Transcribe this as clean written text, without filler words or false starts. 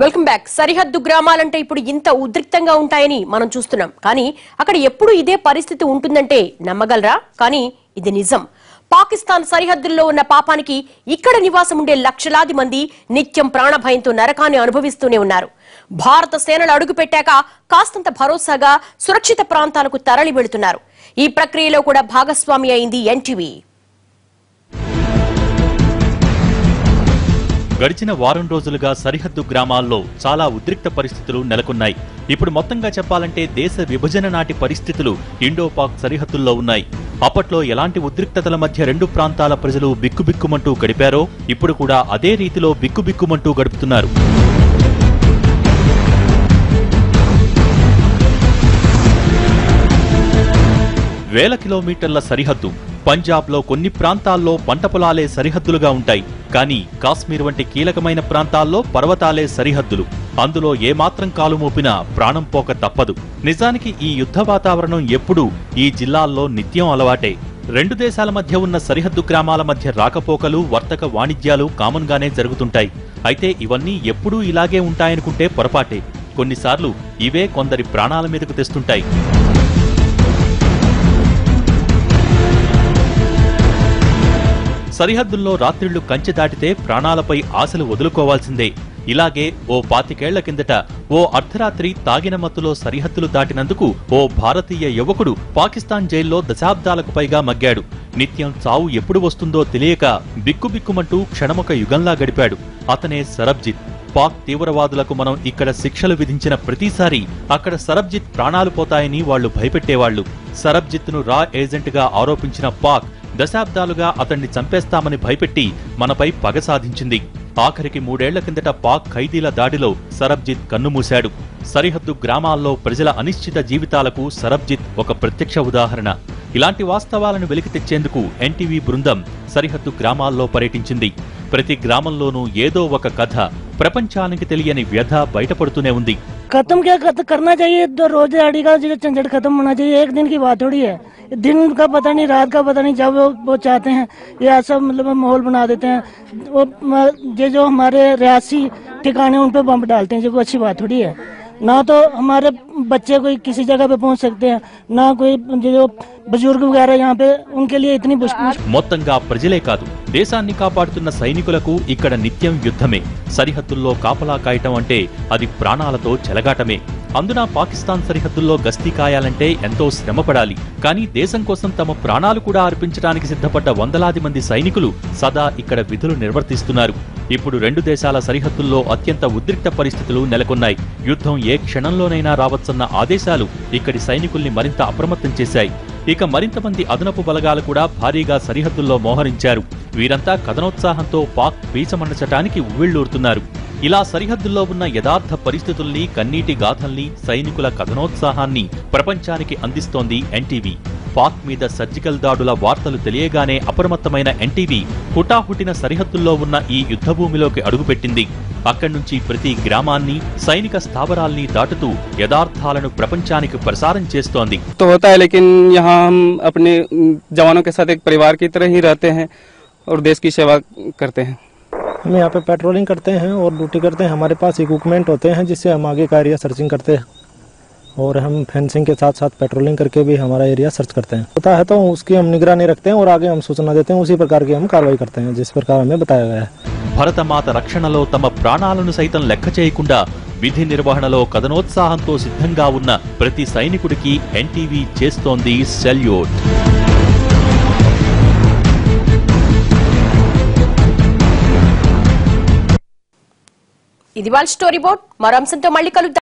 Welcome back. సరిహద్దు గ్రామాలంటే ఇప్పుడు ఇంత ఉద్రిక్తంగా ఉంటాయని మనం చూస్తున్నాం. కానీ అక్కడ ఎప్పుడు ఇదే పరిస్థితి ఉంటుందంటే నమ్మగలరా? కానీ ఇది నిజం. పాకిస్తాన్ సరిహద్దుల్లో ఉన్న పాపానికి ఇక్కడ నివాసం ఉండే లక్షలాది మంది నిత్యం ప్రాణభయంతో నరకాన్ని అనుభవిస్తూనే ఉన్నారు. భారత సేనలు అడుగుపెట్టాక కాస్తంత భరోసాగా సురక్షిత ప్రాంతాలకు తరలి వెళుతున్నారు. ఈ ప్రక్రియలో కూడా భాగస్వామి అయింది ఎన్టీవీ. గడిచిన వారం రోజులుగా సరిహద్దు గ్రామాల్లో చాలా ఉద్రిక్త పరిస్థితులు నెలకొన్నాయి. ఇప్పుడు మొత్తంగా చెప్పాలంటే దేశ విభజన నాటి పరిస్థితులు ఇండో-పాక్ సరిహద్దుల్లో ఉన్నాయి. అప్పట్లో ఎలాంటి ఉద్రిక్తతల మధ్య రెండు ప్రాంతాల ప్రజలు బిక్కుబిక్కుమంటూ గడిపారో ఇప్పుడు కూడా అదే రీతిలో బిక్కుబిక్కుమంటూ గడుపుతున్నారు. వేల కిలోమీటర్ల సరిహద్దు. పంజాబ్లో కొన్ని ప్రాంతాల్లో పంట పొలాలే సరిహద్దులుగా ఉంటాయి. కానీ కాశ్మీర్ వంటి కీలకమైన ప్రాంతాల్లో పర్వతాలే సరిహద్దులు. అందులో ఏమాత్రం కాలు మోపినా ప్రాణం పోక తప్పదు. నిజానికి ఈ యుద్ధ వాతావరణం ఎప్పుడూ ఈ జిల్లాల్లో నిత్యం అలవాటే. రెండు దేశాల మధ్య ఉన్న సరిహద్దు గ్రామాల మధ్య రాకపోకలు, వర్తక వాణిజ్యాలు కామన్ గానే జరుగుతుంటాయి. అయితే ఇవన్నీ ఎప్పుడూ ఇలాగే ఉంటాయనుకుంటే పొరపాటే. కొన్నిసార్లు ఇవే కొందరి ప్రాణాల మీదకు తెస్తుంటాయి. సరిహద్దుల్లో రాత్రిళ్లు కంచె దాటితే ప్రాణాలపై ఆశలు వదులుకోవాల్సిందే. ఇలాగే ఓ 25 ఏళ్ల కిందట ఓ అర్ధరాత్రి తాగిన మత్తులో సరిహద్దులు దాటినందుకు ఓ భారతీయ యువకుడు పాకిస్తాన్ జైల్లో దశాబ్దాలకు పైగా మగ్గాడు. నిత్యం చావు ఎప్పుడు వస్తుందో తెలియక బిక్కుబిక్కుమంటూ క్షణమొక యుగంలా గడిపాడు. అతనే సరబ్జిత్. పాక్ తీవ్రవాదులకు మనం ఇక్కడ శిక్షలు విధించిన ప్రతిసారి అక్కడ సరబ్జిత్ ప్రాణాలు పోతాయని వాళ్లు భయపెట్టేవాళ్లు. సరబ్జిత్ను రా ఏజెంట్గా ఆరోపించిన పాక్ దశాబ్దాలుగా అతన్ని చంపేస్తామని భయపెట్టి మనపై పగ సాధించింది. ఆఖరికి 3 ఏళ్ల కిందట పాక్ ఖైదీల దాడిలో సరబ్జిత్ కన్నుమూశాడు. సరిహద్దు గ్రామాల్లో ప్రజల అనిశ్చిత జీవితాలకు సరబ్జిత్ ఒక ప్రత్యక్ష ఉదాహరణ. ఇలాంటి వాస్తవాలను వెలికి తెచ్చేందుకు ఎన్టీవీ బృందం సరిహద్దు గ్రామాల్లో పర్యటించింది. ప్రతి గ్రామంలోనూ ఏదో ఒక కథ, ప్రపంచానికి తెలియని వ్యధ బయటపడుతూనే ఉంది. खत्म क्या करना चाहिए, तो रोजगारी का जो झंझट खत्म होना चाहिए. एक दिन की बात थोड़ी है, दिन का पता नहीं, रात का पता नहीं. जब वो चाहते हैं ये ऐसा मतलब माहौल बना देते हैं. वो जो हमारे रियासी ठिकाने उन पे बम डालते हैं, जो कोई अच्छी बात थोड़ी है. ना तो हमारे बच्चे कोई किसी जगह पे पहुंच सकते हैं, ना कोई जो बुजुर्ग वगैरह यहाँ पे उनके लिए इतनी మొత్తంగా ప్రజలే కాదు, దేశాన్ని కాపాడుతున్న సైనికులకు ఇక్కడ నిత్యం యుద్ధమే. సరిహద్దుల్లో కాపలా కాయటం అంటే అది ప్రాణాలతో చెలగాటమే. అందున పాకిస్తాన్ సరిహద్దుల్లో గస్తీ కాయాలంటే ఎంతో శ్రమపడాలి. కానీ దేశం కోసం తమ ప్రాణాలు కూడా అర్పించడానికి సిద్ధపడ్డ వందలాది మంది సైనికులు సదా ఇక్కడ విధులు నిర్వర్తిస్తున్నారు. ఇప్పుడు రెండు దేశాల సరిహద్దుల్లో అత్యంత ఉద్రిక్త పరిస్థితులు నెలకొన్నాయి. యుద్ధం ఏ క్షణంలోనైనా రావచ్చన్న ఆదేశాలు ఇక్కడి సైనికుల్ని మరింత అప్రమత్తం చేశాయి. ఇక మరింత మంది అదనపు బలగాలు కూడా భారీగా సరిహద్దుల్లో మోహరించారు. వీరంతా కథనోత్సాహంతో పాక్ పీచమండచటానికి ఉవ్విళ్లూరుతున్నారు. ఇలా సరిహద్దుల్లో ఉన్న యథార్థ పరిస్థితుల్ని, కన్నీటి గాథల్ని, సైనికుల కథనోత్సాహాన్ని ప్రపంచానికి అందిస్తోంది ఎన్టీవీ. పాక్ మీద సర్జికల్ దాడుల వార్తలు తెలియగానే అప్రమత్తమైన ఎన్టీవీ హుటాహుటిన సరిహద్దుల్లో ఉన్న ఈ యుద్ధభూమిలోకి అడుగుపెట్టింది. అక్కడి నుంచి ప్రతి గ్రామాన్ని, సైనిక స్థావరాల్ని దాటుతూ యథార్థాలను ప్రపంచానికి ప్రసారం చేస్తోంది. तो होता है, लेकिन यहाँ हम अपने जवानों के साथ एक परिवार की तरह ही रहते हैं और देश की सेवा करते हैं. हम यहाँ पे पेट्रोलिंग करते हैं और ड्यूटी करते हैं. हमारे पास इक्विपमेंट होते हैं जिससे हम आगे का एरिया सर्चिंग करते हैं, और हम फेंसिंग के साथ साथ पेट्रोलिंग करके भी हमारा एरिया सर्च करते हैं. होता है तो उसकी हम निगरानी रखते हैं और आगे हम सूचना देते हैं. उसी प्रकार की हम कार्रवाई करते हैं जिस प्रकार हमें बताया गया है. భరతమాత రక్షణలో తమ ప్రాణాలను సైతం లెక్క చేయకుండా విధి నిర్వహణలో కథనోత్సాహంతో సిద్ధంగా ఉన్న ప్రతి సైనికుడికి ఎన్టీవీ చేస్తోంది సెల్యూట్. ఇది వాళ్ళ స్టోరీ బోర్డ్. మరో అంశంతో మళ్ళీ కలుద్దాం.